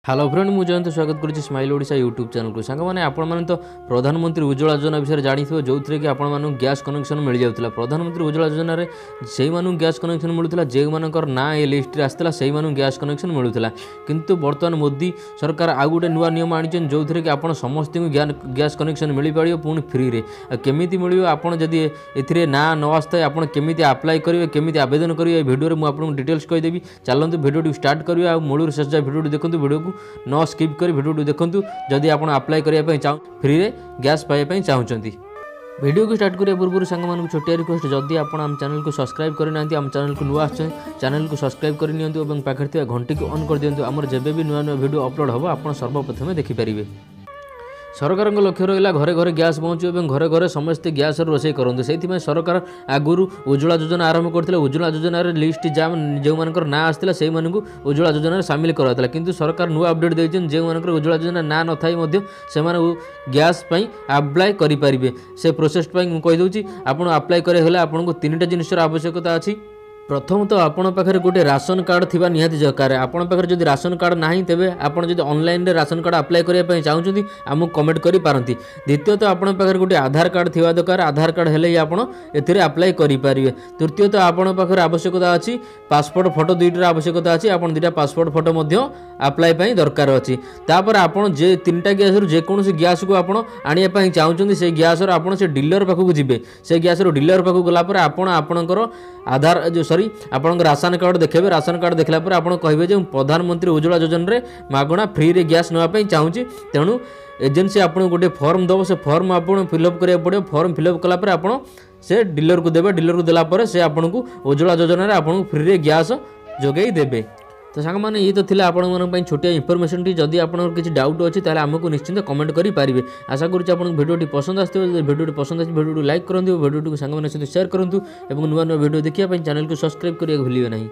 Hello friend मुझे जयंत स्वागत करुच्ची smile Odisha YouTube channel को सांग मैंने आपण तो प्रधानमंत्री उज्ज्वला योजना विषय जानी जो थे कि आपण गैस कनेक्शन मिल जाता प्रधानमंत्री उज्ज्वला योजना से गैस कनेक्शन मिलूला जो मानकर ना ये लिस्ट आसाला से गैस कनेक्शन मिलूला किंतु बर्तमान मोदी सरकार आउ गोटे नुआ नियम आनी जो थे कि आप समस्त गैस कनेक्शन मिल पार पुणी फ्री रे केमी मिल आपड़ी ए ना न आसता आप केमी आप्लाय करेंगे केमी आवेदन करेंगे भिडियो में आपको डिटेल्स कहीदेवी चलते भिडियो स्टार्ट करेंगे आ मूल शेष भिडियो देखो भिडियो को न स्किप कर भिडियो देखूँ जदि आप अप्लाई करने फ्री रे गैस पाइबा चाहते वीडियो को स्टार्ट करिया पूर्व सांग छोटिया रिक्वेस्ट जदि आप आम चैनल को सब्सक्राइब करना आम चैनल को नुआ चैनल को सब्सक्राइब कर पाखे घंटी को ऑन कर दिंतु आमर जब भी नुआ नुआ वीडियो अपलोड हम आप सर्वप्रथम देखिपारे। सरकार लक्ष्य रहा घरे घरे गैस पहुँचू और घरे घरे समस्ते गैस रोषे करूँ से सरकार आगुरी उज्ज्वला योजना आरंभ करते उज्ज्वला योजना लिस्ट जो मानकर ना आसाला से उज्ज्वला योजना सामिल कराला किंतु सरकार नुआ अपडेट देते जो मानकर उज्ज्वला योजना ना न थाई से गैस अप्लाई करेंगे से प्रोसेस कहीदे आप अप्लाई करें आपको 3टा जिनिसर आवश्यकता अच्छी। प्रथम तो आपण पाखे गोटे राशन कार्ड थिबा निहाती दरकार आपण पाखे जदि राशन कार्ड नाही तेबे आपण जदि ऑनलाइन रे राशन कार्ड अप्लाई करिया चाहूँगी आमको कमेंट करि पारंती। द्वितीय तो आपण पाखे गोटे आधार कार्ड थिबा दरकार आधार कार्ड हेले आपण एथिरे अप्लाई करि पारिबे। तृतीय तो आपण पाखे आवश्यकता अछि पासपोर्ट फोटो दुईटर आवश्यकता अछि आपण दुईटा पासपोर्ट फोटो मध्य अप्लाई पई दरकार अछि। तापर आपण जे 3टा गैस रु जे कोनोसी गैस को आपण आनिया पई चाहूँगी से गैस रो आपण से डीलर पाखु जिबे से गैस रो डीलर पाखु गला पर आपण आपणकर आधार जो सॉरी आपन राशन कार्ड देखेबे राशन कार्ड देखला पर आपण कहिबे जे प्रधानमंत्री उज्ज्वला योजना रे मागणा फ्री रे गैस नवा पई चाहूँगी तेणु एजेंसी आपन गोटे फॉर्म दबो से फॉर्म आपन फिलअप करिया पड़े फॉर्म फिलअप कला पर आपण से डीलर को देबे डीलर को देला पर से आपन को उज्ज्वला योजना रे आपन फ्री रे गैस जोगेई देबे। तो सांग मैंने ये तो थी आपण छोटिया इनफॉरमेशन टी जदि आपन किसी डाउट अच्छी ताले आमको निश्चिंत कमेंट करि पारिबे। आशा करूँ आपन वीडियो पसंद आसते वीडियो पसंद आसे वीडियो लाइक करूँ वीडियो सांग सहित शेयर करूँ और नुआ नुआ वीडियो देखिए चैनल को सब्सक्राइब करिया भूलिए नहीं।